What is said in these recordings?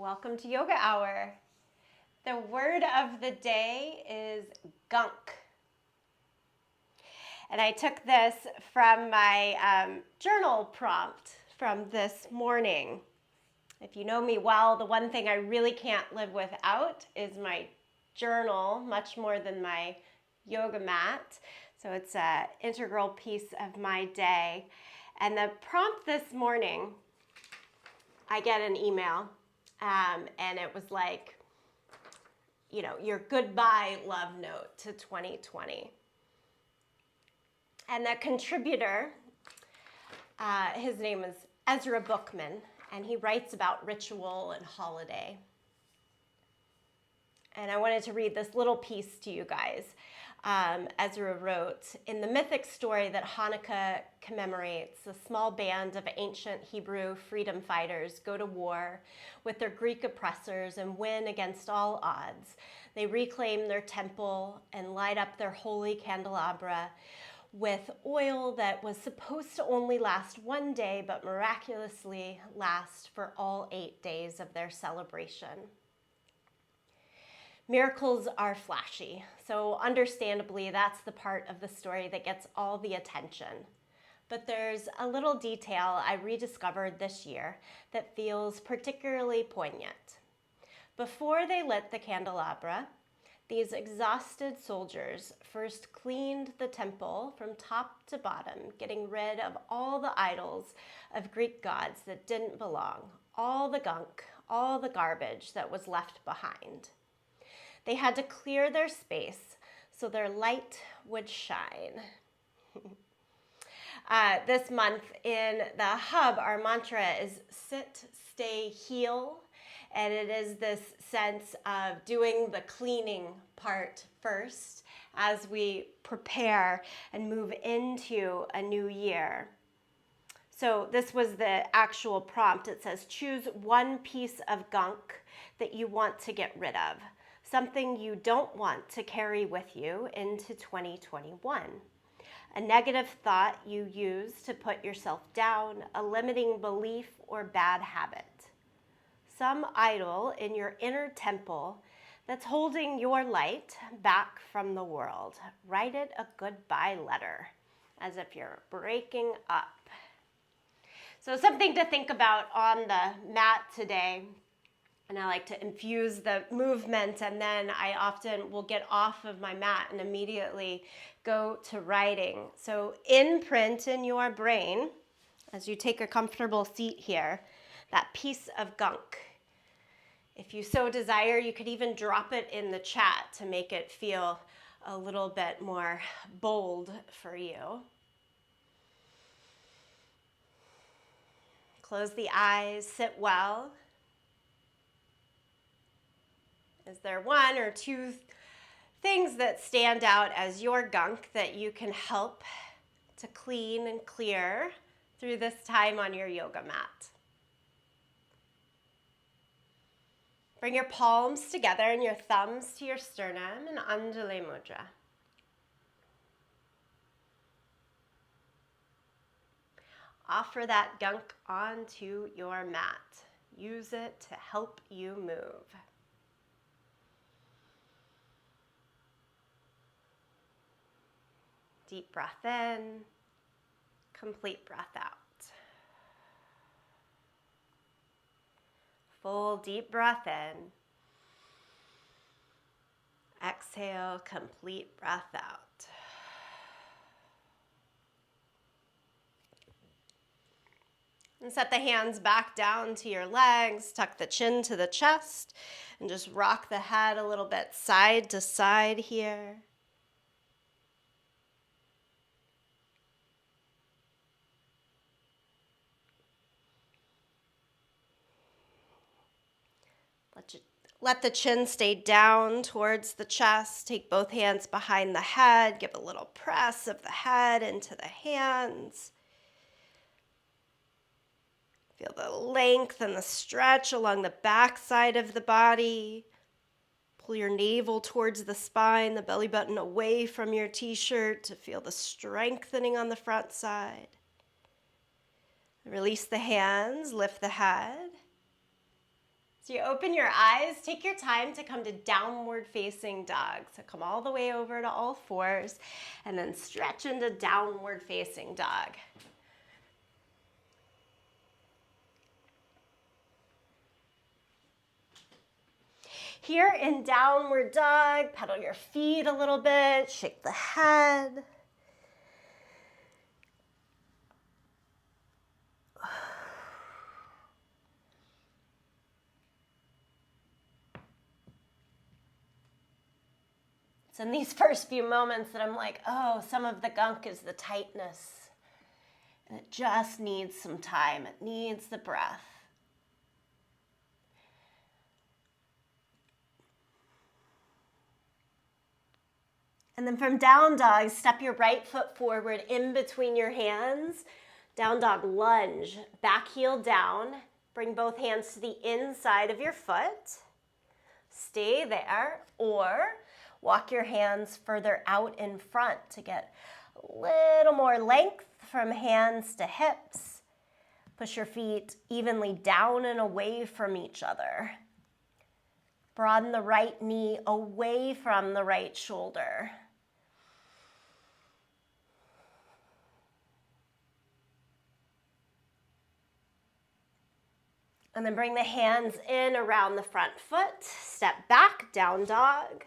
Welcome to Yoga Hour. The word of the day is gunk. And I took this from my journal prompt from this morning. If you know me well, the one thing I really can't live without is my journal, much more than my yoga mat. So it's an integral piece of my day. And the prompt this morning, I get an email. And it was like, your goodbye love note to 2020. And the contributor, his name is Ezra Bookman, and he writes about ritual and holiday. And I wanted to read this little piece to you guys. Ezra wrote, in the mythic story that Hanukkah commemorates, a small band of ancient Hebrew freedom fighters go to war with their Greek oppressors and win against all odds. They reclaim their temple and light up their holy candelabra with oil that was supposed to only last one day, but miraculously last for all 8 days of their celebration. Miracles are flashy, so understandably that's the part of the story that gets all the attention. But there's a little detail I rediscovered this year that feels particularly poignant. Before they lit the candelabra, these exhausted soldiers first cleaned the temple from top to bottom, getting rid of all the idols of Greek gods that didn't belong, all the gunk, all the garbage that was left behind. They had to clear their space so their light would shine. This month in the hub, our mantra is sit, stay, heal. And it is this sense of doing the cleaning part first as we prepare and move into a new year. So this was the actual prompt. It says, choose one piece of gunk that you want to get rid of. Something you don't want to carry with you into 2021. A negative thought you use to put yourself down, a limiting belief or bad habit. Some idol in your inner temple that's holding your light back from the world. Write it a goodbye letter, as if you're breaking up. So something to think about on the mat today. And I like to infuse the movement, and then I often will get off of my mat and immediately go to writing. So imprint in your brain, as you take a comfortable seat here, that piece of gunk. If you so desire, you could even drop it in the chat to make it feel a little bit more bold for you. Close the eyes, sit well. Is there one or two things that stand out as your gunk that you can help to clean and clear through this time on your yoga mat? Bring your palms together and your thumbs to your sternum in Anjali Mudra. Offer that gunk onto your mat. Use it to help you move. Deep breath in, complete breath out. Full deep breath in. Exhale, complete breath out. And set the hands back down to your legs, tuck the chin to the chest, and just rock the head a little bit side to side here. Let the chin stay down towards the chest. Take both hands behind the head. Give a little press of the head into the hands. Feel the length and the stretch along the back side of the body. Pull your navel towards the spine, the belly button away from your t-shirt to feel the strengthening on the front side. Release the hands, lift the head. So you open your eyes, take your time to come to downward facing dog. So come all the way over to all fours and then stretch into downward facing dog. Here in downward dog, pedal your feet a little bit, shake the head. It's in these first few moments that I'm like, oh, some of the gunk is the tightness. And it just needs some time. It needs the breath. And then from down dog, step your right foot forward in between your hands. Down dog lunge, back heel down. Bring both hands to the inside of your foot. Stay there, or walk your hands further out in front to get a little more length from hands to hips. Push your feet evenly down and away from each other. Broaden the right knee away from the right shoulder. And then bring the hands in around the front foot. Step back, down dog.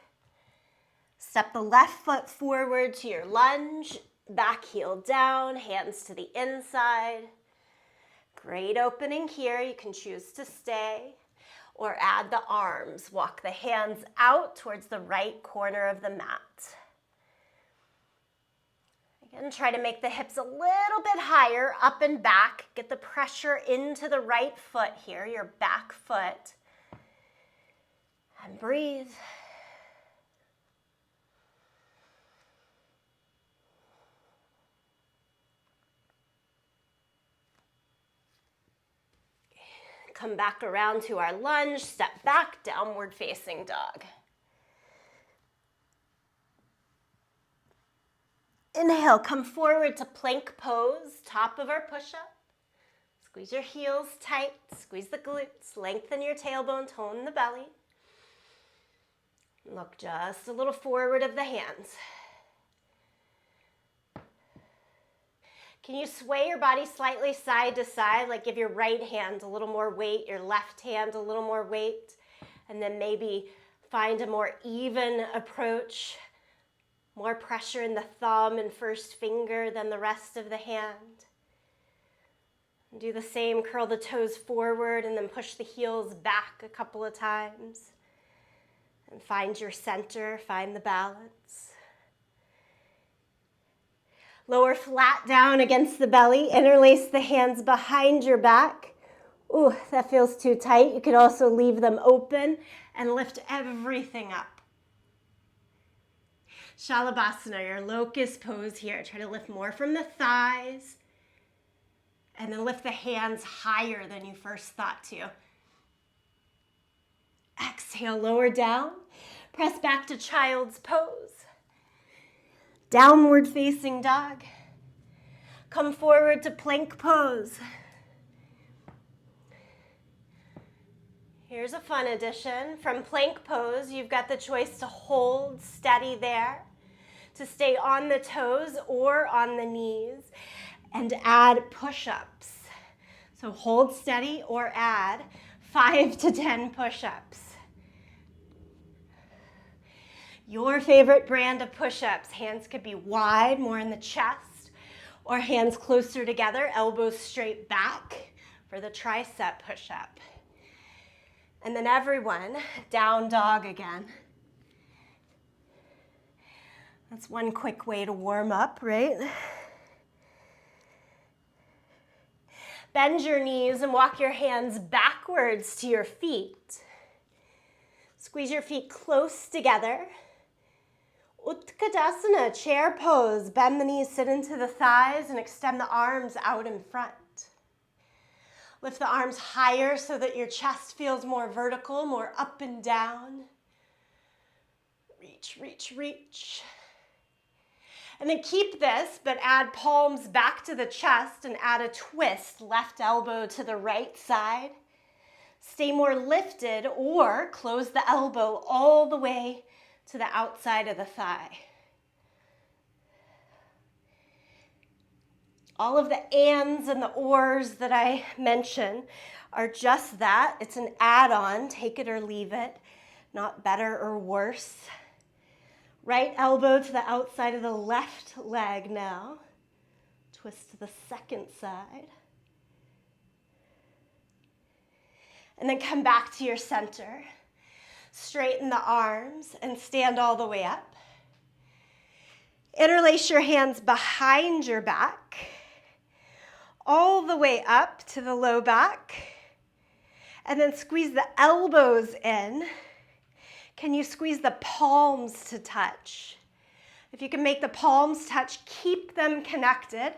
Step the left foot forward to your lunge. Back heel down, hands to the inside. Great opening here. You can choose to stay or add the arms. Walk the hands out towards the right corner of the mat. Again, try to make the hips a little bit higher, up and back. Get the pressure into the right foot here, your back foot. And breathe. Come back around to our lunge, step back, downward facing dog. Inhale, come forward to plank pose, top of our push-up. Squeeze your heels tight, squeeze the glutes, lengthen your tailbone, tone the belly. Look just a little forward of the hands. Can you sway your body slightly side to side, like give your right hand a little more weight, your left hand a little more weight, and then maybe find a more even approach. More pressure in the thumb and first finger than the rest of the hand. Do the same, curl the toes forward and then push the heels back a couple of times. And find your center, find the balance. Lower flat down against the belly, interlace the hands behind your back. Ooh, that feels too tight. You could also leave them open and lift everything up. Shalabhasana, your locust pose here. Try to lift more from the thighs and then lift the hands higher than you first thought to. Exhale, lower down. Press back to child's pose. Downward facing dog. Come forward to plank pose. Here's a fun addition. From plank pose, you've got the choice to hold steady there, to stay on the toes or on the knees, and add push-ups. So hold steady or add 5 to 10 push-ups. Your favorite brand of push-ups. Hands could be wide, more in the chest, or hands closer together, elbows straight back for the tricep push-up. And then everyone, down dog again. That's one quick way to warm up, right? Bend your knees and walk your hands backwards to your feet. Squeeze your feet close together. Utkatasana, chair pose. Bend the knees, sit into the thighs, and extend the arms out in front. Lift the arms higher so that your chest feels more vertical, more up and down. Reach, reach, reach. And then keep this, but add palms back to the chest and add a twist, left elbow to the right side. Stay more lifted or close the elbow all the way to the outside of the thigh. All of the ands and the ors that I mention are just that. It's an add-on, take it or leave it, not better or worse. Right elbow to the outside of the left leg now. Twist to the second side. And then come back to your center. Straighten the arms and stand all the way up. Interlace your hands behind your back, all the way up to the low back. And then squeeze the elbows in. Can you squeeze the palms to touch? If you can make the palms touch, keep them connected.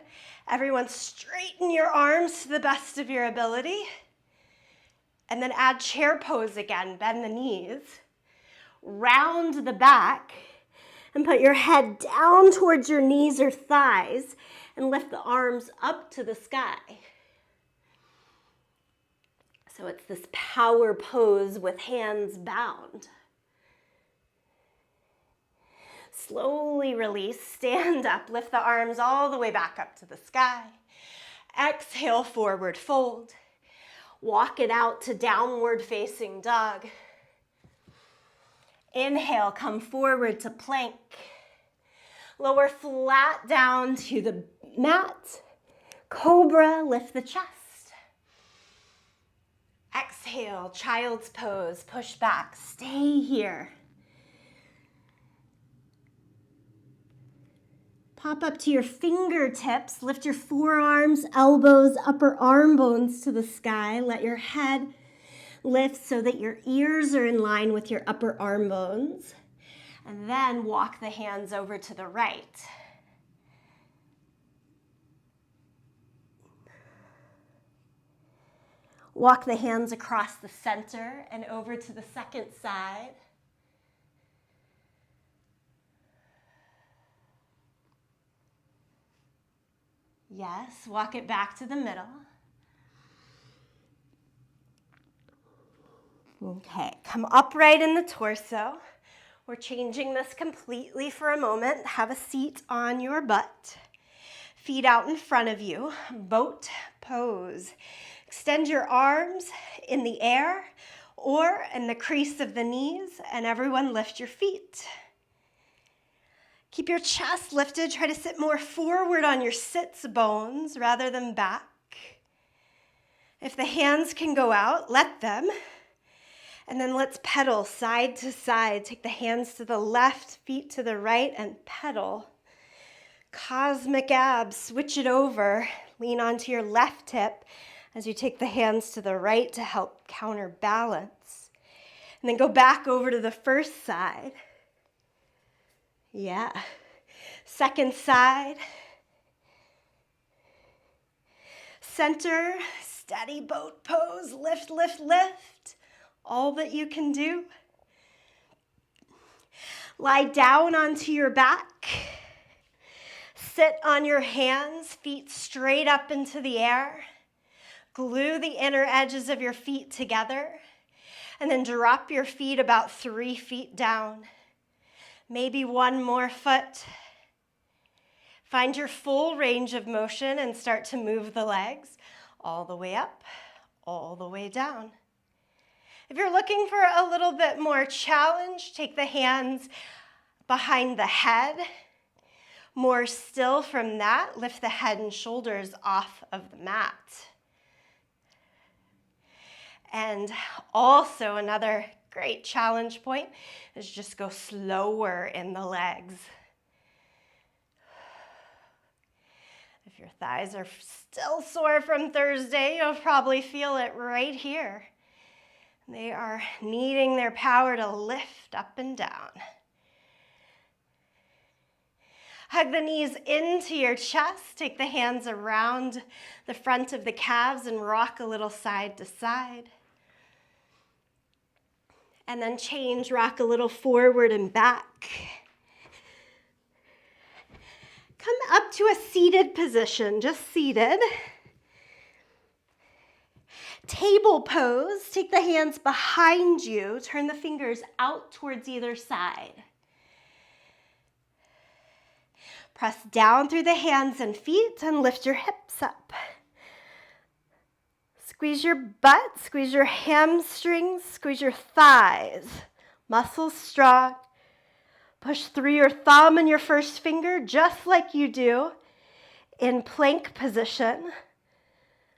Everyone straighten your arms to the best of your ability. And then add chair pose again, bend the knees. Round the back and put your head down towards your knees or thighs and lift the arms up to the sky. So it's this power pose with hands bound. Slowly release, stand up, lift the arms all the way back up to the sky. Exhale, forward fold. Walk it out to downward facing dog. Inhale, come forward to plank. Lower flat down to the mat. Cobra, lift the chest. Exhale, child's pose, push back, stay here. Pop up to your fingertips, lift your forearms, elbows, upper arm bones to the sky. Let your head lift so that your ears are in line with your upper arm bones. And then walk the hands over to the right. Walk the hands across the center and over to the second side. Yes, walk it back to the middle. Okay, come upright in the torso. We're changing this completely for a moment. Have a seat on your butt. Feet out in front of you, boat pose. Extend your arms in the air or in the crease of the knees, and everyone lift your feet. Keep your chest lifted. Try to sit more forward on your sits bones rather than back. If the hands can go out, let them. And then let's pedal side to side. Take the hands to the left, feet to the right, and pedal. Cosmic abs, switch it over. Lean onto your left hip as you take the hands to the right to help counterbalance. And then go back over to the first side. Yeah. Second side. Center, steady boat pose. Lift, lift, lift. All that you can do. Lie down onto your back. Sit on your hands, feet straight up into the air. Glue the inner edges of your feet together. And then drop your feet about 3 feet down. Maybe one more foot. Find your full range of motion and start to move the legs all the way up, all the way down. If you're looking for a little bit more challenge, take the hands behind the head. More still from that, lift the head and shoulders off of the mat. And also another great challenge point is just go slower in the legs. If your thighs are still sore from Thursday, you'll probably feel it right here. They are needing their power to lift up and down. Hug the knees into your chest. Take the hands around the front of the calves and rock a little side to side. And then change, rock a little forward and back. Come up to a seated position, just seated. Table pose, take the hands behind you, turn the fingers out towards either side. Press down through the hands and feet and lift your hips up. Squeeze your butt, squeeze your hamstrings, squeeze your thighs. Muscles strong. Push through your thumb and your first finger just like you do in plank position.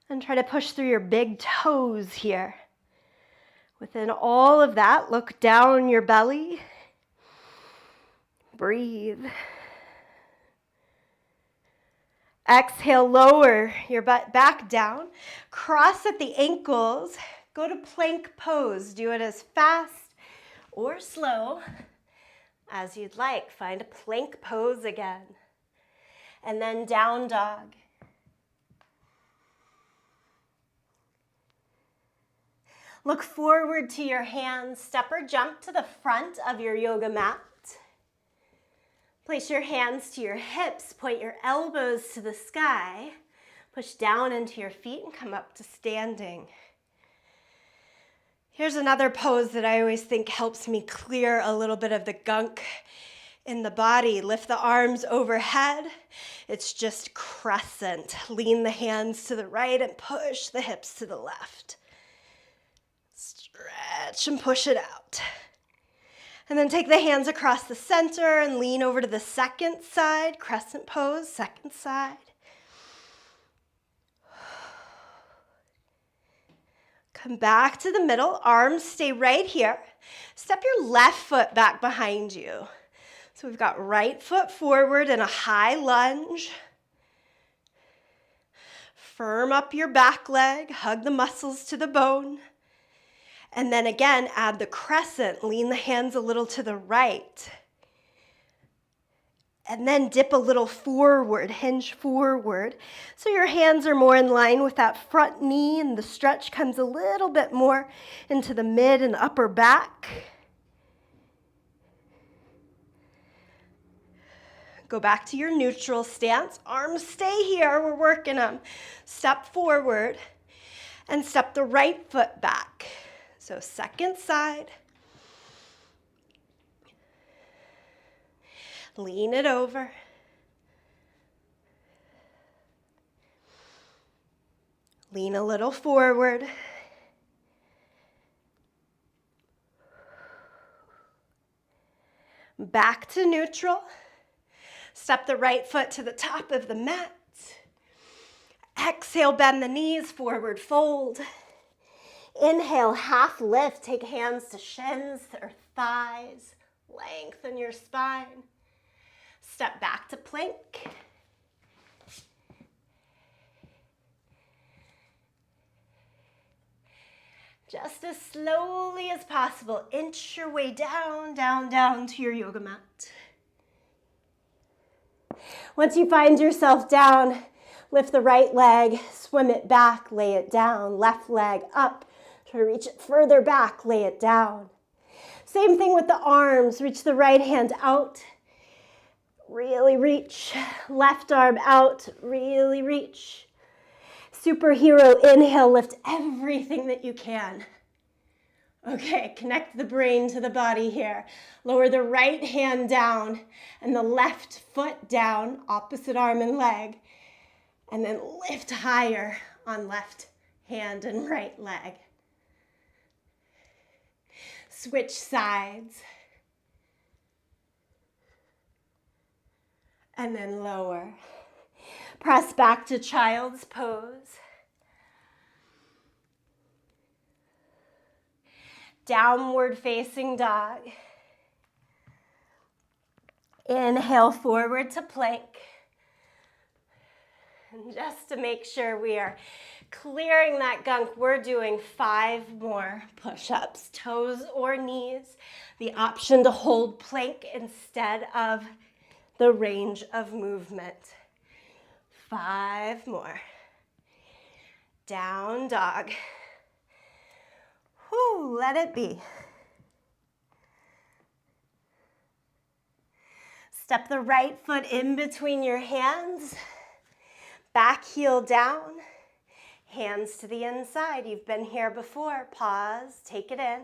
And try to push through your big toes here. Within all of that, look down your belly. Breathe. Exhale, lower your butt back down. Cross at the ankles. Go to plank pose. Do it as fast or slow as you'd like. Find a plank pose again. And then down dog. Look forward to your hands. Step or jump to the front of your yoga mat. Place your hands to your hips. Point your elbows to the sky. Push down into your feet and come up to standing. Here's another pose that I always think helps me clear a little bit of the gunk in the body. Lift the arms overhead. It's just crescent. Lean the hands to the right and push the hips to the left. Stretch and push it out. And then take the hands across the center and lean over to the second side. Crescent pose, second side. Come back to the middle. Arms stay right here. Step your left foot back behind you. So we've got right foot forward in a high lunge. Firm up your back leg. Hug the muscles to the bone. And then again, add the crescent. Lean the hands a little to the right. And then dip a little forward, hinge forward. So your hands are more in line with that front knee and the stretch comes a little bit more into the mid and upper back. Go back to your neutral stance. Arms stay here, we're working them. Step forward and step the right foot back. So second side. Lean it over. Lean a little forward. Back to neutral. Step the right foot to the top of the mat. Exhale, bend the knees, forward fold. Inhale, half lift. Take hands to shins or thighs. Lengthen your spine. Step back to plank. Just as slowly as possible, inch your way down, down, down to your yoga mat. Once you find yourself down, lift the right leg, swim it back, lay it down. Left leg up, try to reach it further back, lay it down. Same thing with the arms. Reach the right hand out. Really reach. Left arm out. Really reach. Superhero inhale. Lift everything that you can. Okay, connect the brain to the body here. Lower the right hand down and the left foot down, opposite arm and leg. And then lift higher on left hand and right leg. Switch sides. And then lower. Press back to child's pose. Downward facing dog. Inhale forward to plank. And just to make sure we are clearing that gunk, we're doing 5 more push-ups, toes or knees. The option to hold plank instead of the range of movement. 5 more. Down dog. Whew, let it be. Step the right foot in between your hands. Back heel down. Hands to the inside. You've been here before. Pause, take it in.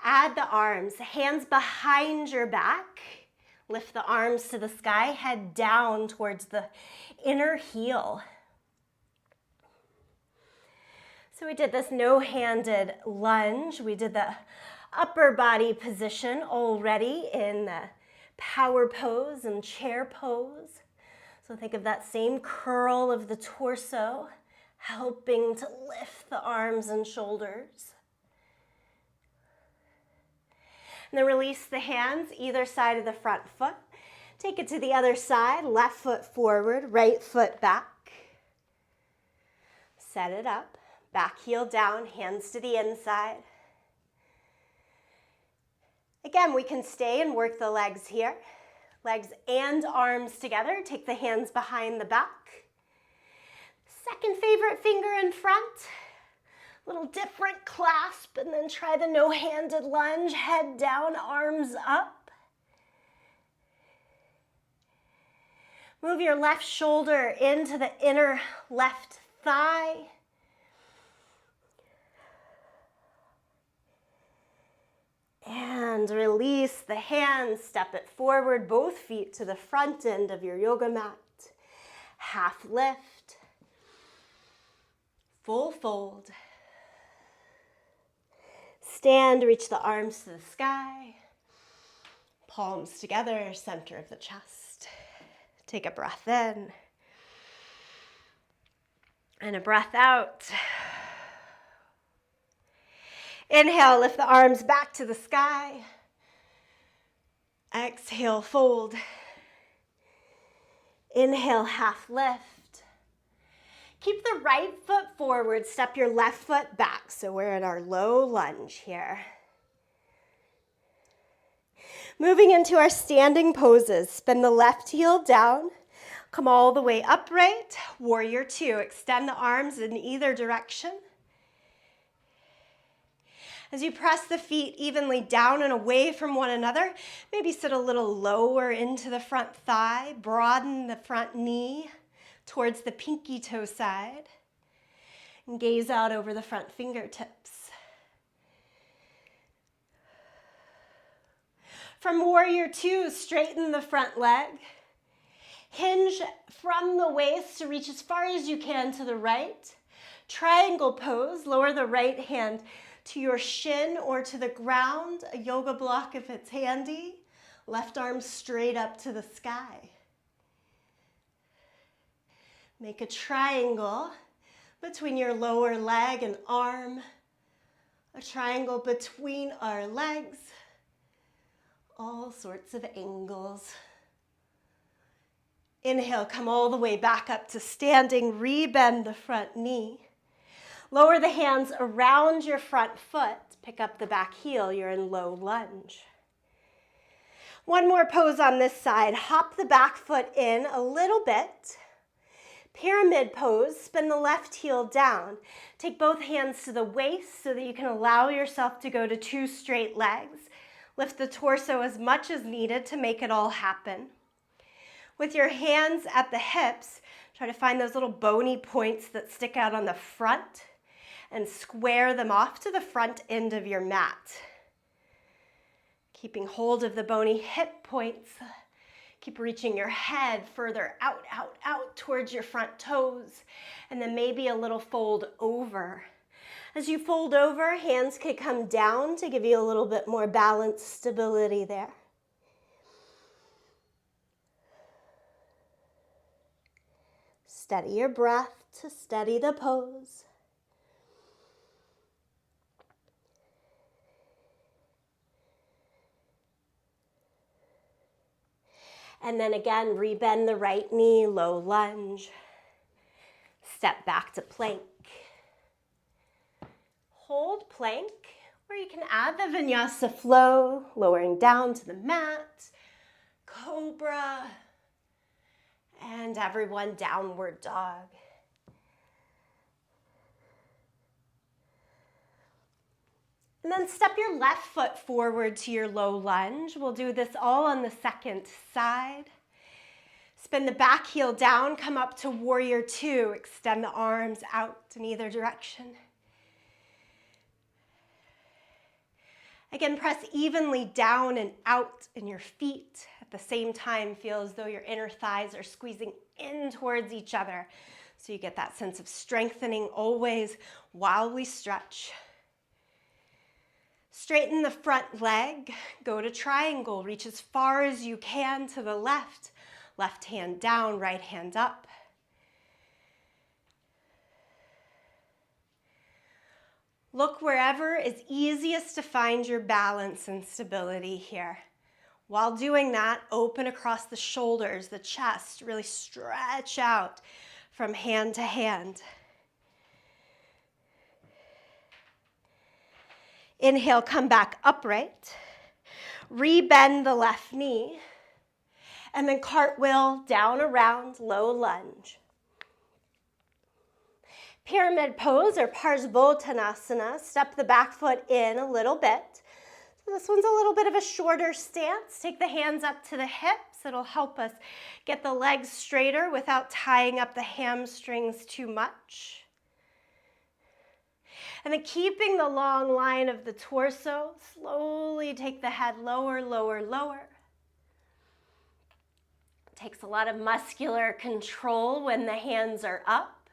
Add the arms, hands behind your back. Lift the arms to the sky, head down towards the inner heel. So we did this no-handed lunge. We did the upper body position already in the power pose and chair pose. So think of that same curl of the torso, helping to lift the arms and shoulders. And then release the hands either side of the front foot. Take it to the other side, left foot forward, right foot back. Set it up, back heel down, hands to the inside. Again, we can stay and work the legs here. Legs and arms together. Take the hands behind the back. Second favorite finger in front. Little different clasp, and then try the no-handed lunge. Head down, arms up. Move your left shoulder into the inner left thigh. And release the hands, step it forward, both feet to the front end of your yoga mat. Half lift, full fold. Stand, reach the arms to the sky. Palms together, center of the chest. Take a breath in and a breath out. Inhale, lift the arms back to the sky. Exhale, fold. Inhale, half lift. Keep the right foot forward, step your left foot back. So we're in our low lunge here. Moving into our standing poses, spin the left heel down, come all the way upright, warrior two. Extend the arms in either direction. As you press the feet evenly down and away from one another, maybe sit a little lower into the front thigh, broaden the front knee towards the pinky toe side, and gaze out over the front fingertips. From warrior two, straighten the front leg. Hinge from the waist to reach as far as you can to the right. Triangle pose, lower the right hand to your shin or to the ground, a yoga block if it's handy. Left arm straight up to the sky. Make a triangle between your lower leg and arm. A triangle between our legs. All sorts of angles. Inhale, come all the way back up to standing. Rebend the front knee. Lower the hands around your front foot. Pick up the back heel. You're in low lunge. One more pose on this side. Hop the back foot in a little bit. Pyramid pose. Spin the left heel down. Take both hands to the waist so that you can allow yourself to go to two straight legs. Lift the torso as much as needed to make it all happen. With your hands at the hips, try to find those little bony points that stick out on the front and square them off to the front end of your mat. Keeping hold of the bony hip points. Keep reaching your head further out, out, out towards your front toes, and then maybe a little fold over. As you fold over, hands can come down to give you a little bit more balance, stability there. Steady your breath to steady the pose. And then again, rebend the right knee, low lunge. Step back to plank. Hold plank, or you can add the vinyasa flow, lowering down to the mat, cobra, and everyone downward dog. And then step your left foot forward to your low lunge. We'll do this all on the second side. Spin the back heel down, come up to warrior two. Extend the arms out in either direction. Again, press evenly down and out in your feet. At the same time, feel as though your inner thighs are squeezing in towards each other. So you get that sense of strengthening always while we stretch. Straighten the front leg, go to triangle, reach as far as you can to the left. Left hand down, right hand up. Look wherever is easiest to find your balance and stability here. While doing that, open across the shoulders, the chest, really stretch out from hand to hand. Inhale, come back upright. Rebend the left knee. And then cartwheel down around, low lunge. Pyramid pose or Parsvottanasana. Step the back foot in a little bit. So this one's a little bit of a shorter stance. Take the hands up to the hips. It'll help us get the legs straighter without tying up the hamstrings too much. And then keeping the long line of the torso, slowly take the head lower, lower, lower. Takes a lot of muscular control when the hands are up.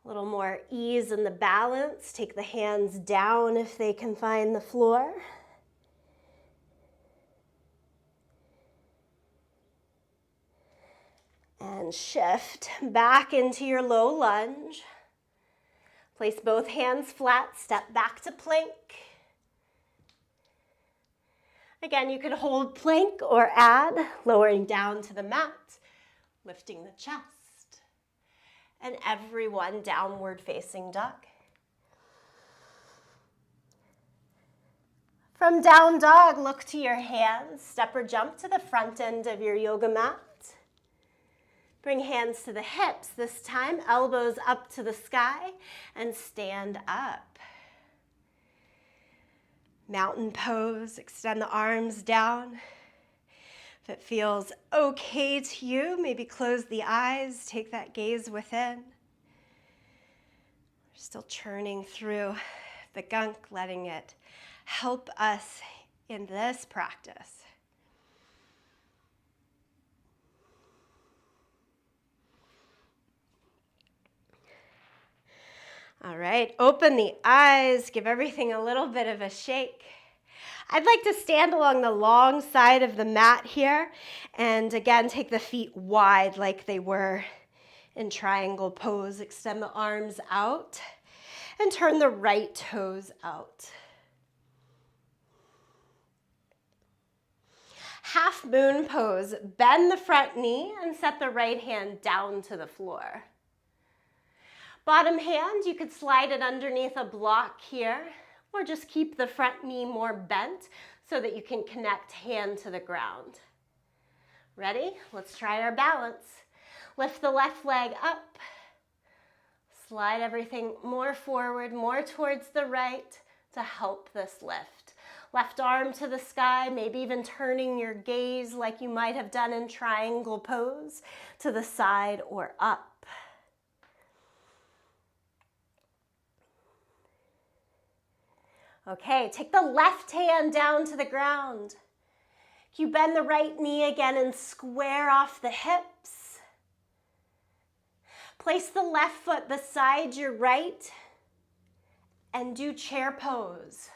A little more ease in the balance. Take the hands down if they can find the floor. And shift back into your low lunge. Place both hands flat, step back to plank. Again, you could hold plank or add, lowering down to the mat, lifting the chest. And everyone downward facing dog. From down dog, look to your hands. Step or jump to the front end of your yoga mat. Bring hands to the hips. This time, elbows up to the sky and stand up. Mountain pose, extend the arms down. If it feels okay to you, maybe close the eyes, take that gaze within. We're still churning through the gunk, letting it help us in this practice. All right, open the eyes, give everything a little bit of a shake. I'd like to stand along the long side of the mat here and again take the feet wide like they were in triangle pose. Extend the arms out and turn the right toes out. Half moon pose, bend the front knee and set the right hand down to the floor. Bottom hand, you could slide it underneath a block here, or just keep the front knee more bent so that you can connect hand to the ground. Ready? Let's try our balance. Lift the left leg up. Slide everything more forward, more towards the right to help this lift. Left arm to the sky, maybe even turning your gaze like you might have done in triangle pose to the side or up. Okay, take the left hand down to the ground. You bend the right knee again and square off the hips. Place the left foot beside your right and do chair pose.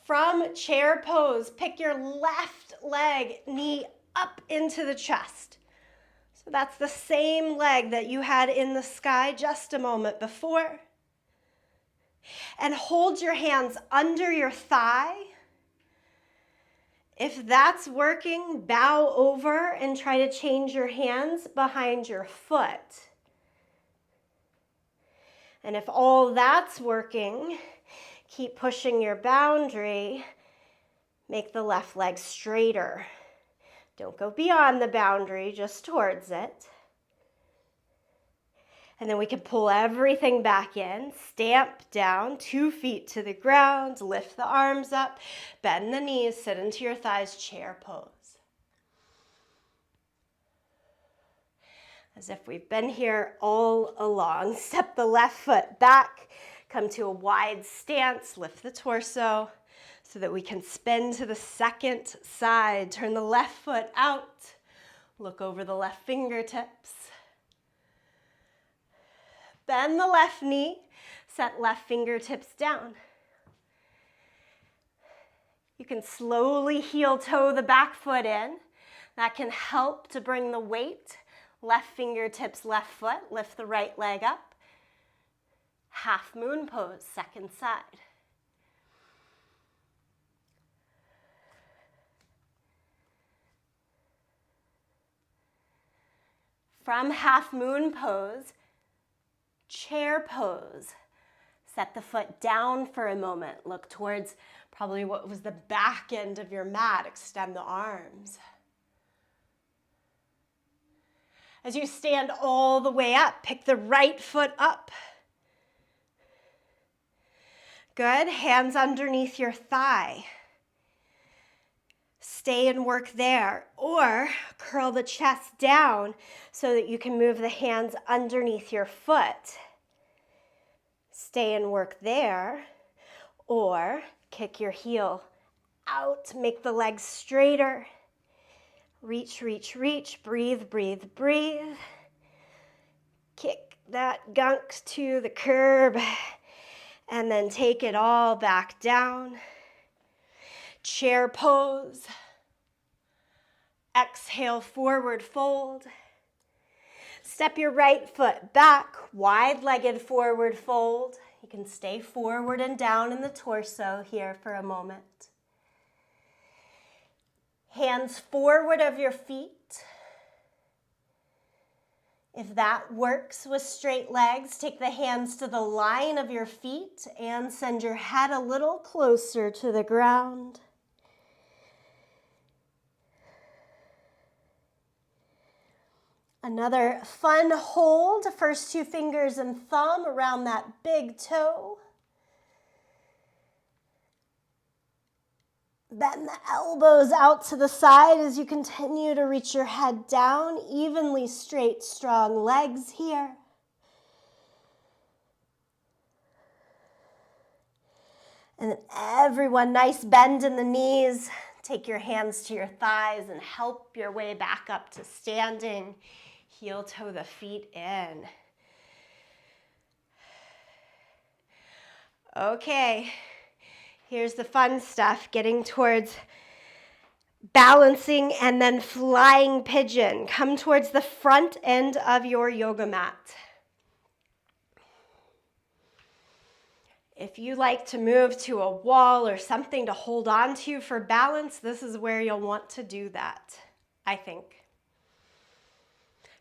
From chair pose, pick your left leg, knee up into the chest. So that's the same leg that you had in the sky just a moment before. And hold your hands under your thigh. If that's working, bow over and try to change your hands behind your foot. And if all that's working, keep pushing your boundary. Make the left leg straighter. Don't go beyond the boundary, just towards it. And then we can pull everything back in, stamp down, 2 feet to the ground, lift the arms up, bend the knees, sit into your thighs, chair pose. as if we've been here all along. Step the left foot back, come to a wide stance, lift the torso so that we can spin to the second side. Turn the left foot out, look over the left fingertips. Bend the left knee, set left fingertips down. You can slowly heel toe the back foot in. That can help to bring the weight. Left fingertips, left foot, lift the right leg up. Half moon pose, second side. From half moon pose, chair pose. Set the foot down for a moment. Look towards probably what was the back end of your mat. Extend the arms. As you stand all the way up, pick the right foot up. Good. Hands underneath your thigh. Stay and work there, or curl the chest down so that you can move the hands underneath your foot. Stay and work there, or kick your heel out, make the legs straighter. Reach, reach, reach, breathe, breathe, breathe. Kick that gunk to the curb, and then take it all back down. Chair pose. Exhale, forward fold. Step your right foot back, wide-legged forward fold. You can stay forward and down in the torso here for a moment. Hands forward of your feet. If that works with straight legs, take the hands to the line of your feet and send your head a little closer to the ground. Another fun hold, first two fingers and thumb around that big toe. Bend the elbows out to the side as you continue to reach your head down. Evenly straight, strong legs here. And then everyone, nice bend in the knees. Take your hands to your thighs and help your way back up to standing. Heel toe the feet in. Okay, here's the fun stuff, getting towards balancing and then flying pigeon. Come towards the front end of your yoga mat. If you like to move to a wall or something to hold on to for balance, this is where you'll want to do that, I think.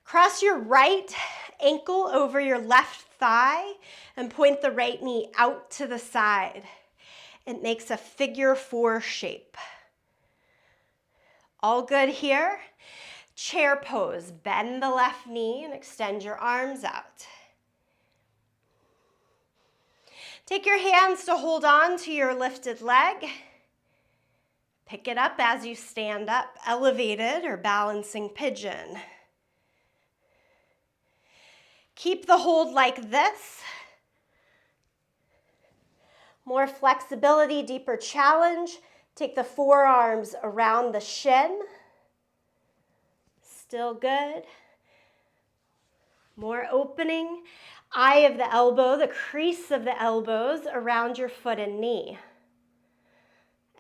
Cross your right ankle over your left thigh and point the right knee out to the side. It makes a figure 4 shape. All good here. Chair pose. Bend the left knee and extend your arms out. Take your hands to hold on to your lifted leg. Pick it up as you stand up, elevated or balancing pigeon. Keep the hold like this. More flexibility, deeper challenge. Take the forearms around the shin. Still good. More opening. Eye of the elbow, the crease of the elbows around your foot and knee.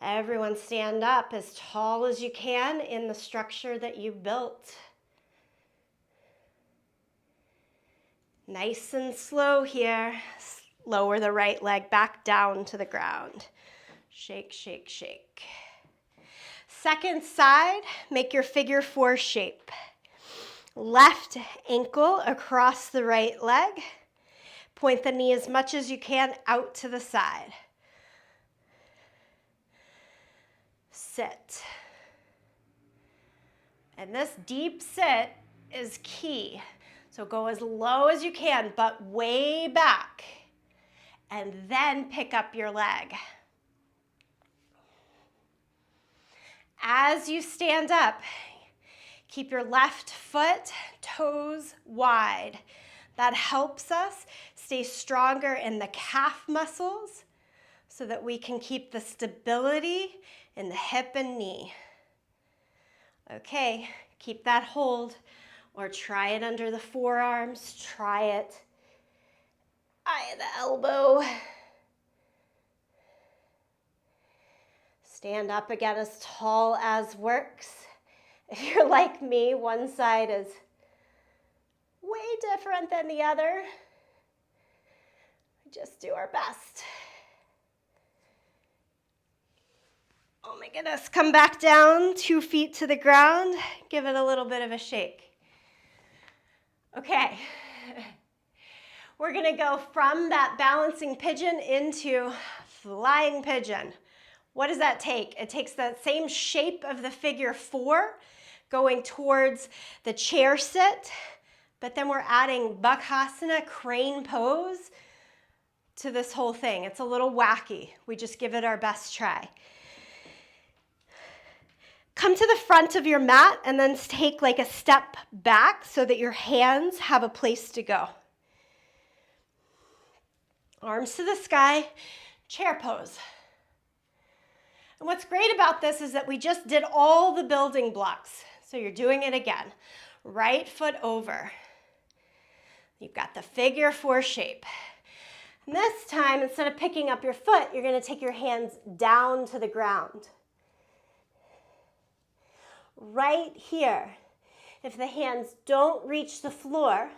Everyone stand up as tall as you can in the structure that you built. Nice and slow here. Lower the right leg back down to the ground. Shake, shake, shake. Second side, make your figure 4 shape. Left ankle across the right leg. Point the knee as much as you can out to the side. Sit. And this deep sit is key. So go as low as you can, but way back. And then pick up your leg. As you stand up, Keep your left foot, toes wide. That helps us stay stronger in the calf muscles so that we can keep the stability in the hip and knee. Okay, keep that hold, or try it under the forearms. Try it eye of the elbow. Stand up again as tall as works. If you're like me, one side is way different than the other. Just do our best. Oh my goodness, come back down, 2 feet to the ground. Give it a little bit of a shake. Okay, we're gonna go from that balancing pigeon into flying pigeon. What does that take? It takes that same shape of the figure 4 going towards the chair sit, but then we're adding Bakasana crane pose to this whole thing. It's a little wacky. We just give it our best try. Come to the front of your mat and then take like a step back so that your hands have a place to go. Arms to the sky, chair pose. And what's great about this is that we just did all the building blocks. So you're doing it again. Right foot over. You've got the figure 4 shape. And this time, instead of picking up your foot, you're going to take your hands down to the ground. Right here, if the hands don't reach the floor,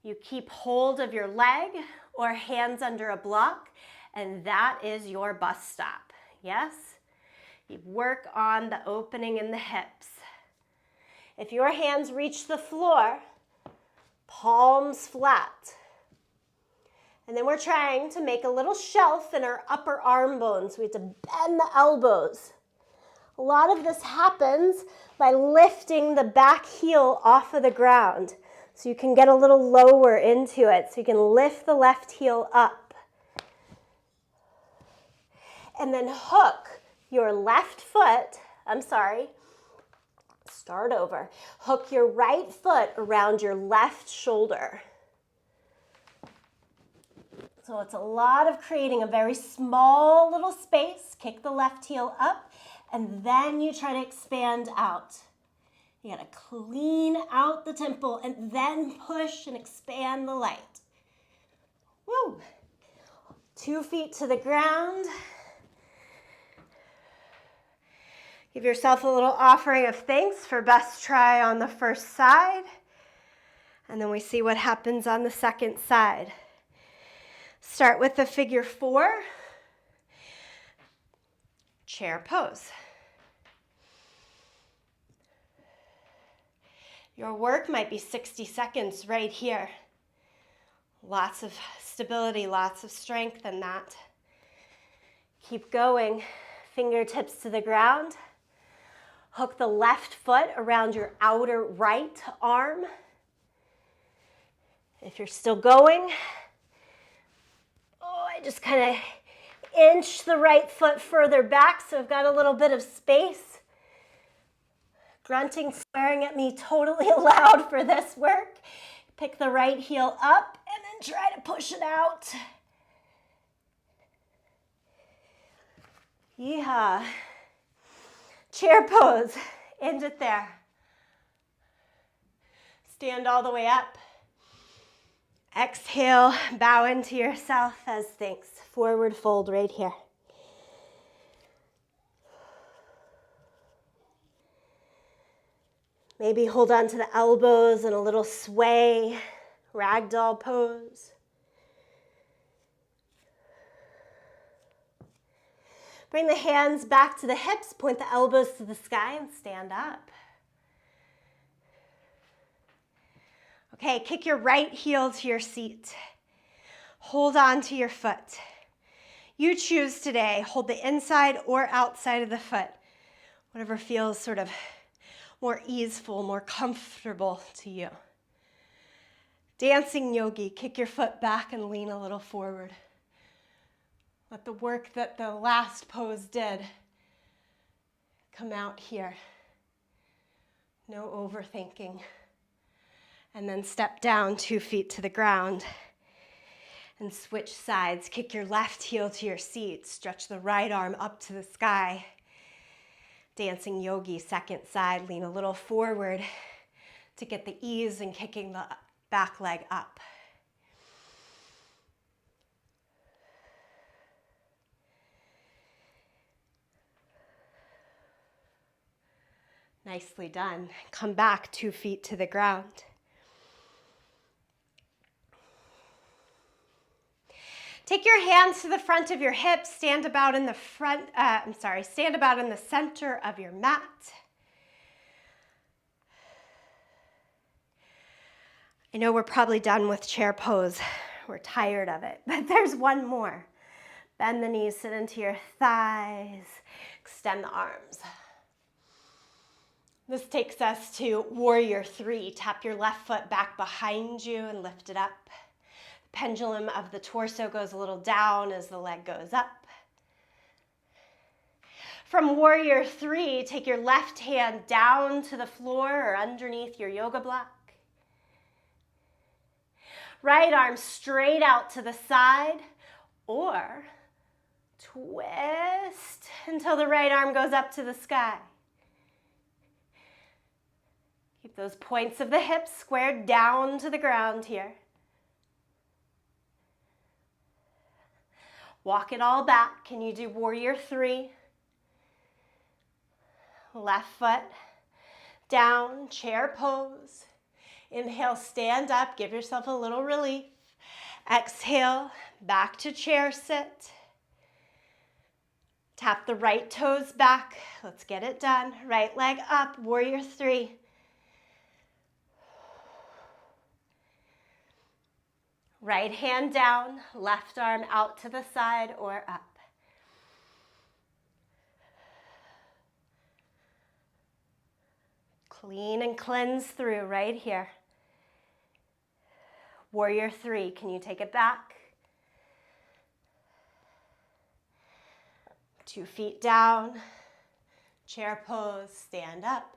you keep hold of your leg or hands under a block, and that is your bus stop. Yes? You work on the opening in the hips. If your hands reach the floor, palms flat. And then we're trying to make a little shelf in our upper arm bones. We have to bend the elbows. A lot of this happens by lifting the back heel off of the ground. So you can get a little lower into it. So you can lift the left heel up. And then hook your left foot, start over. Hook your right foot around your left shoulder. So it's a lot of creating a very small little space. Kick the left heel up, and then you try to expand out. You gotta clean out the temple and then push and expand the light. Woo! 2 feet to the ground. Give yourself a little offering of thanks for best try on the first side. And then we see what happens on the second side. Start with the figure 4. Chair pose. Your work might be 60 seconds right here. Lots of stability, lots of strength in that. Keep going. Fingertips to the ground. Hook the left foot around your outer right arm. If you're still going, I just kind of inch the right foot further back so I've got a little bit of space. Grunting, swearing at me, totally allowed for this work. Pick the right heel up and then try to push it out. Yeehaw. Chair pose, end it there. Stand all the way up. Exhale, bow into yourself as thanks. Forward fold right here. Maybe hold on to the elbows in a little sway, ragdoll pose. Bring the hands back to the hips, point the elbows to the sky, and stand up. Okay, kick your right heel to your seat. Hold on to your foot. You choose today, hold the inside or outside of the foot, whatever feels sort of more easeful, more comfortable to you. Dancing yogi, kick your foot back and lean a little forward. Let the work that the last pose did come out here. No overthinking. And then step down 2 feet to the ground and switch sides. Kick your left heel to your seat. Stretch the right arm up to the sky. Dancing yogi, second side. Lean a little forward to get the ease in kicking the back leg up. Nicely done. Come back 2 feet to the ground. Take your hands to the front of your hips. Stand about in the stand about in the center of your mat. I know we're probably done with chair pose. We're tired of it, but there's one more. Bend the knees, sit into your thighs, extend the arms. This takes us to warrior 3. Tap your left foot back behind you and lift it up. The pendulum of the torso goes a little down as the leg goes up. From warrior 3, take your left hand down to the floor or underneath your yoga block. Right arm straight out to the side, or twist until the right arm goes up to the sky. Keep those points of the hips squared down to the ground here. Walk it all back. Can you do warrior 3? Left foot down, chair pose. Inhale, stand up, give yourself a little relief. Exhale, back to chair sit. Tap the right toes back. Let's get it done. Right leg up, warrior 3. Right hand down, left arm out to the side or up. Clean and cleanse through right here. Warrior 3, can you take it back? 2 feet down, chair pose, stand up.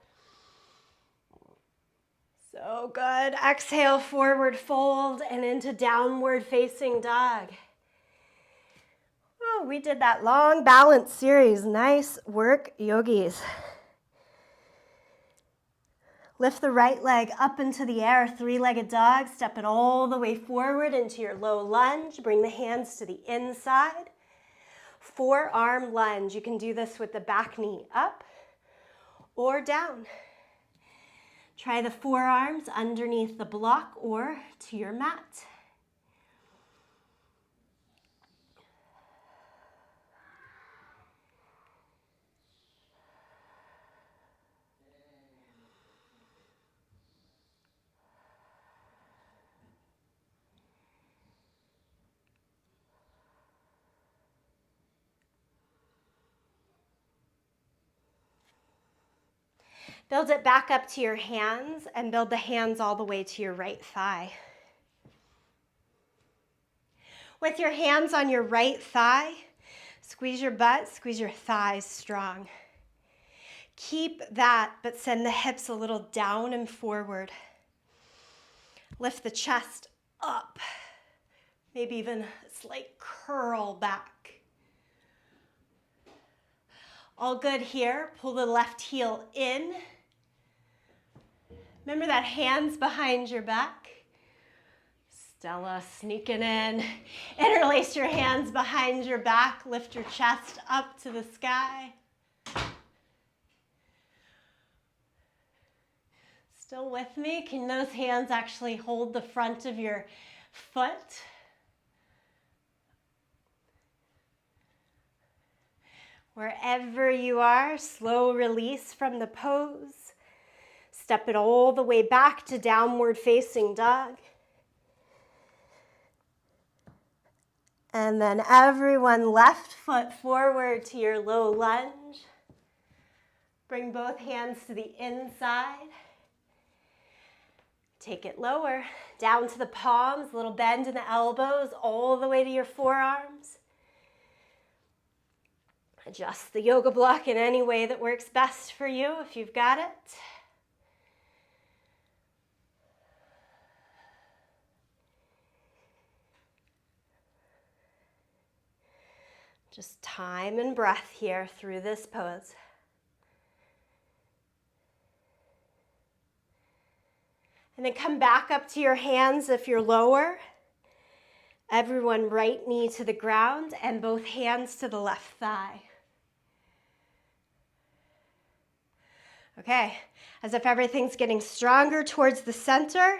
So good. Exhale, forward fold and into downward facing dog. Oh, we did that long balance series. Nice work, yogis. Lift the right leg up into the air, 3-legged dog. Step it all the way forward into your low lunge. Bring the hands to the inside. Forearm lunge. You can do this with the back knee up or down. Try the forearms underneath the block or to your mat. Build it back up to your hands and build the hands all the way to your right thigh. With your hands on your right thigh, squeeze your butt, squeeze your thighs strong. Keep that, but send the hips a little down and forward. Lift the chest up, maybe even a slight curl back. All good here. Pull the left heel in. Remember that hands behind your back. Stella sneaking in. Interlace your hands behind your back. Lift your chest up to the sky. Still with me? Can those hands actually hold the front of your foot? Wherever you are, slow release from the pose. Step it all the way back to downward facing dog. And then everyone left foot forward to your low lunge. Bring both hands to the inside. Take it lower, down to the palms, little bend in the elbows, all the way to your forearms. Adjust the yoga block in any way that works best for you if you've got it. Just time and breath here through this pose. And then come back up to your hands if you're lower. Everyone, right knee to the ground and both hands to the left thigh. Okay, as if everything's getting stronger towards the center,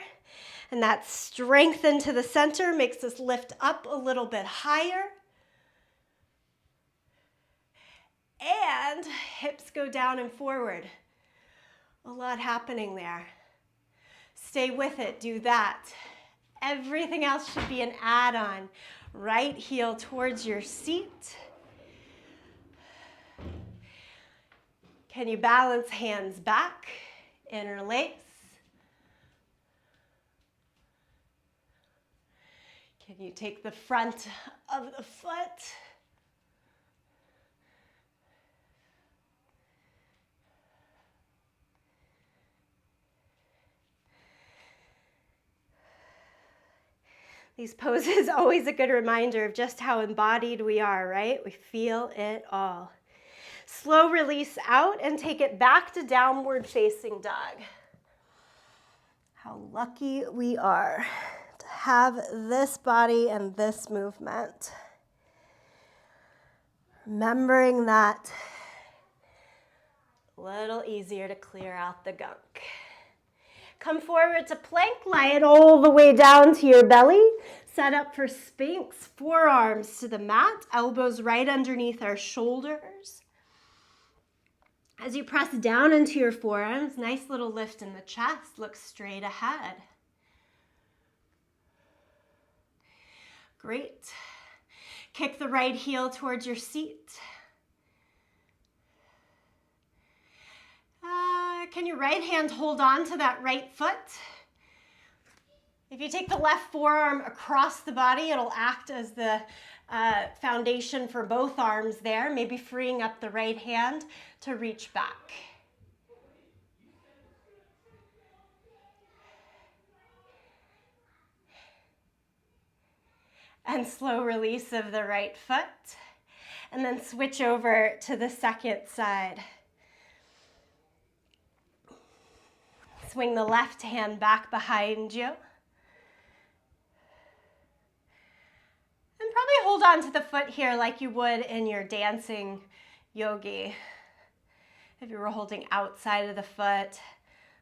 and that strength into the center makes us lift up a little bit higher. And hips go down and forward. A lot happening there. Stay with it, do that. Everything else should be an add-on. Right heel towards your seat. Can you balance hands back, interlace? Can you take the front of the foot? These poses always a good reminder of just how embodied we are, right? We feel it all. Slow release out and take it back to downward facing dog. How lucky we are to have this body and this movement. Remembering that a little easier to clear out the gunk. Come forward to plank, lie it all the way down to your belly. Set up for Sphinx, forearms to the mat, elbows right underneath our shoulders. As you press down into your forearms, nice little lift in the chest, look straight ahead. Great. Kick the right heel towards your seat. Can your right hand hold on to that right foot? If you take the left forearm across the body, it'll act as the foundation for both arms there, maybe freeing up the right hand to reach back. And slow release of the right foot. And then switch over to the second side. Swing the left hand back behind you. And probably hold on to the foot here like you would in your dancing yogi. If you were holding outside of the foot,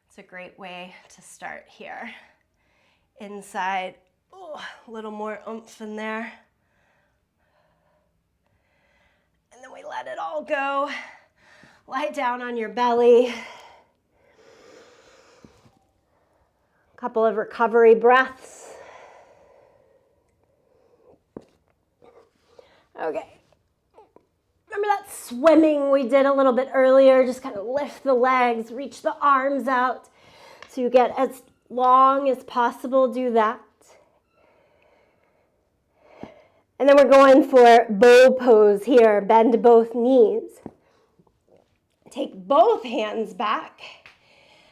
it's a great way to start here. Inside, oh, a little more oomph in there. And then we let it all go. Lie down on your belly. Couple of recovery breaths. Okay. Remember that swimming we did a little bit earlier? Just kind of lift the legs, reach the arms out so you get as long as possible. Do that. And then we're going for bow pose here. Bend both knees. Take both hands back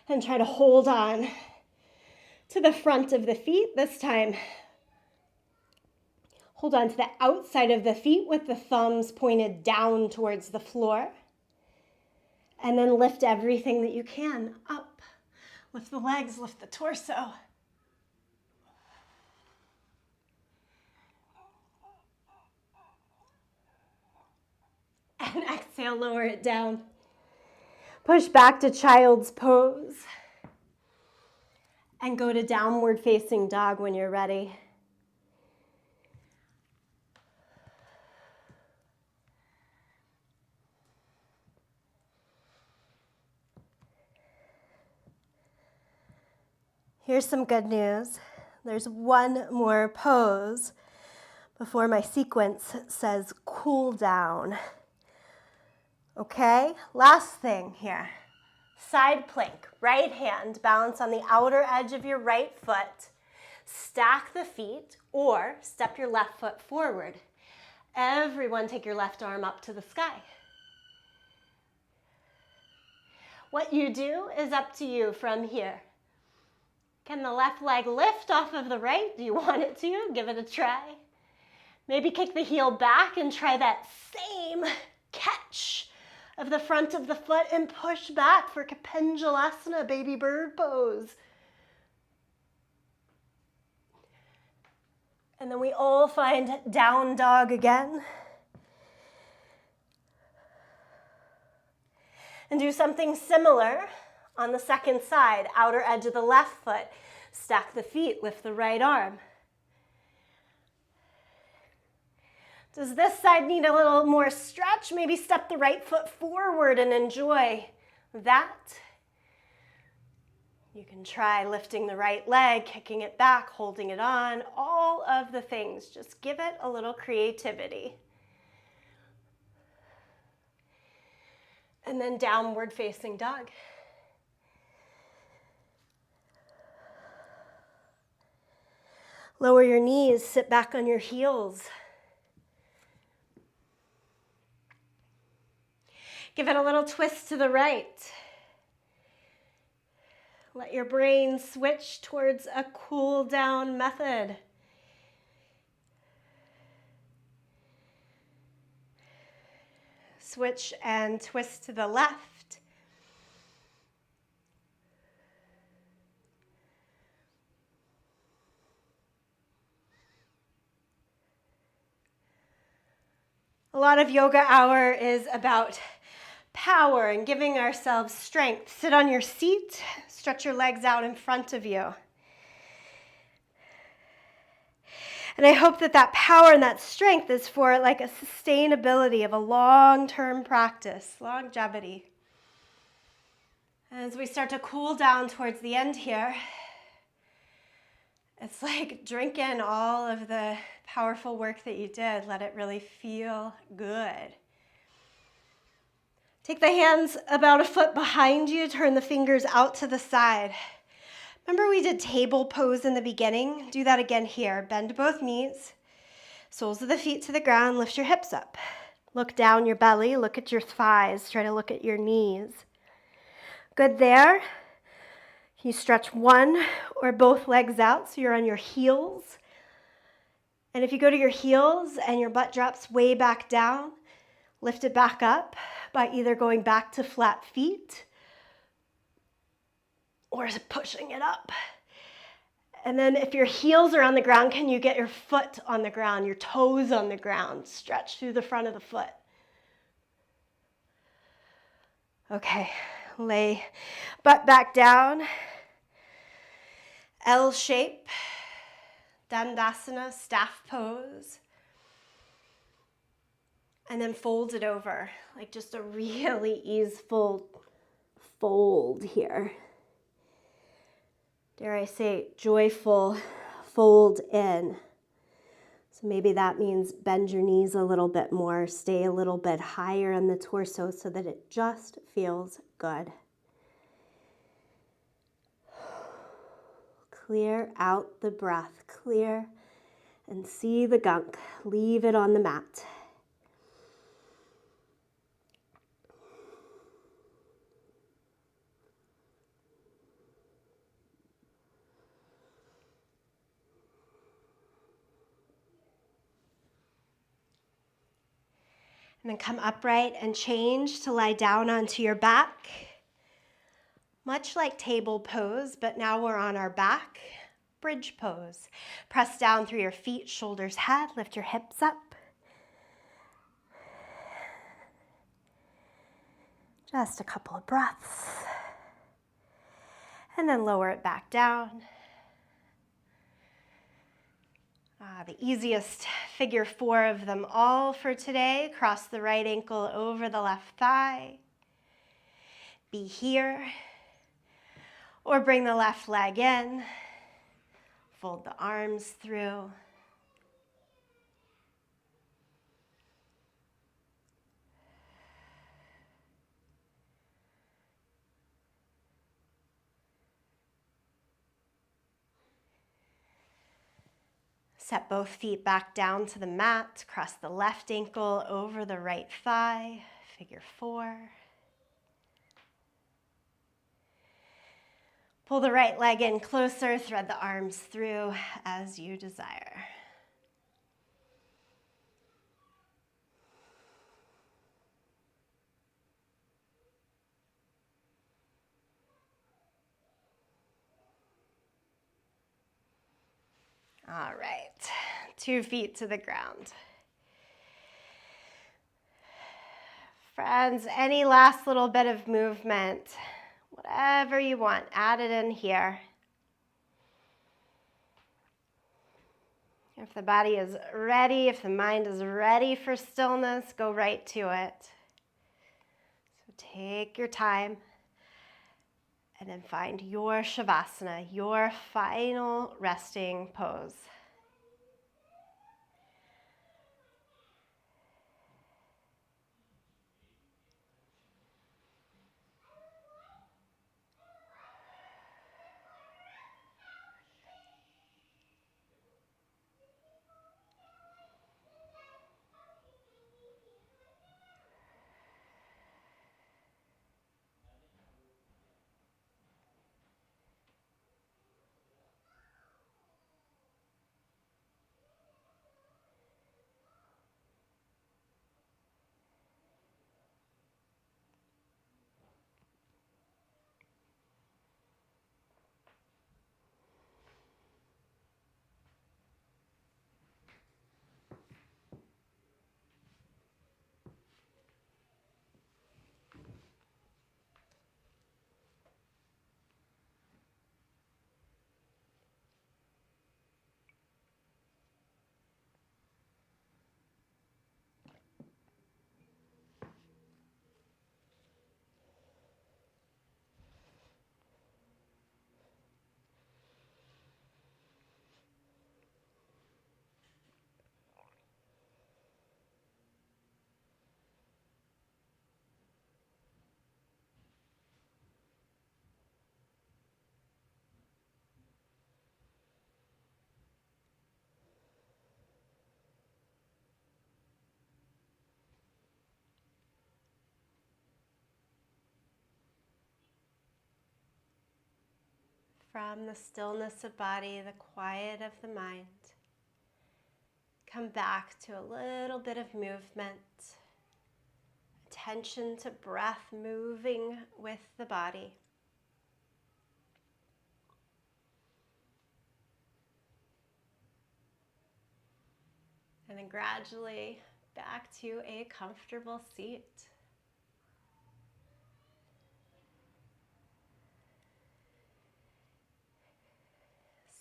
and try to hold on to the front of the feet this time. Hold on to the outside of the feet with the thumbs pointed down towards the floor. And then lift everything that you can up. Lift the legs, lift the torso. And exhale, lower it down. Push back to child's pose. And go to downward facing dog when you're ready. Here's some good news. There's one more pose before my sequence says cool down. Okay, last thing here. Side plank, right hand, balance on the outer edge of your right foot. Stack the feet or step your left foot forward. Everyone take your left arm up to the sky. What you do is up to you from here. Can the left leg lift off of the right? Do you want it to? Give it a try. Maybe kick the heel back and try that same catch of the front of the foot and push back for Pendulasana, baby bird pose. And then we all find down dog again. And do something similar on the second side, outer edge of the left foot. Stack the feet, lift the right arm. Does this side need a little more stretch? Maybe step the right foot forward and enjoy that. You can try lifting the right leg, kicking it back, holding it on, all of the things. Just give it a little creativity. And then downward facing dog. Lower your knees, sit back on your heels. Give it a little twist to the right. Let your brain switch towards a cool down method. Switch and twist to the left. A lot of yoga hour is about power and giving ourselves strength. Sit on your seat, stretch your legs out in front of you. And I hope that that power and that strength is for like a sustainability of a long-term practice, longevity. As we start to cool down towards the end here, it's like drink in all of the powerful work that you did. Let it really feel good. Take the hands about a foot behind you, turn the fingers out to the side. Remember we did table pose in the beginning? Do that again here. Bend both knees, soles of the feet to the ground, lift your hips up. Look down your belly, look at your thighs, try to look at your knees. Good there. You stretch one or both legs out so you're on your heels. And if you go to your heels and your butt drops way back down, lift it back up by either going back to flat feet or pushing it up. And then if your heels are on the ground, can you get your foot on the ground, your toes on the ground? Stretch through the front of the foot. Okay, lay butt back down. L shape, Dandasana, staff pose. And then fold it over, like just a really easeful fold here. Dare I say, joyful fold in. So maybe that means bend your knees a little bit more, stay a little bit higher on the torso so that it just feels good. Clear out the breath, clear and see the gunk. Leave it on the mat. And then come upright and change to lie down onto your back. Much like table pose, but now we're on our back. Bridge pose. Press down through your feet, shoulders, head. Lift your hips up. Just a couple of breaths. And then lower it back down. The easiest figure 4 of them all for today. Cross the right ankle over the left thigh. Be here. Or bring the left leg in. Fold the arms through. Set both feet back down to the mat. Cross the left ankle over the right thigh. Figure 4. Pull the right leg in closer. Thread the arms through as you desire. All right, 2 feet to the ground. Friends, any last little bit of movement, whatever you want, add it in here. If the body is ready, if the mind is ready for stillness, go right to it. So take your time and then find your Shavasana, your final resting pose. From the stillness of body, the quiet of the mind, come back to a little bit of movement. Attention to breath moving with the body. And then gradually back to a comfortable seat.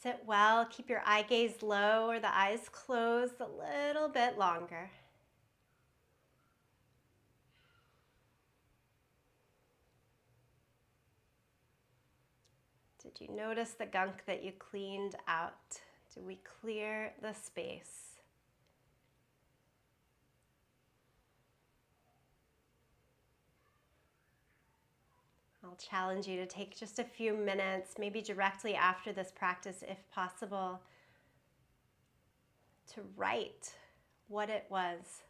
Sit well, keep your eye gaze low or the eyes closed a little bit longer. Did you notice the gunk that you cleaned out? Did we clear the space? I'll challenge you to take just a few minutes, maybe directly after this practice if possible, to write what it was.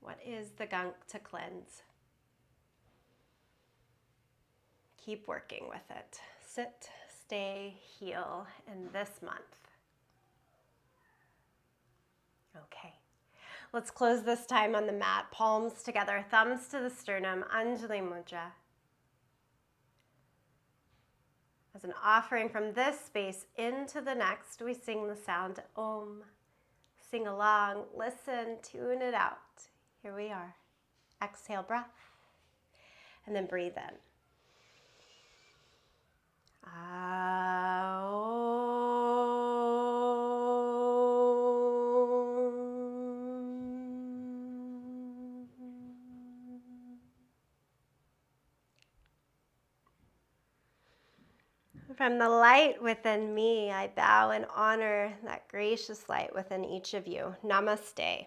What is the gunk to cleanse? Keep working with it. Sit, stay, heal in this month. Okay. Let's close this time on the mat, palms together, thumbs to the sternum, Anjali Mudra. As an offering from this space into the next, we sing the sound Om. Sing along, listen, tune it out. Here we are. Exhale, breath, and then breathe in. From the light within me, I bow and honor that gracious light within each of you. Namaste.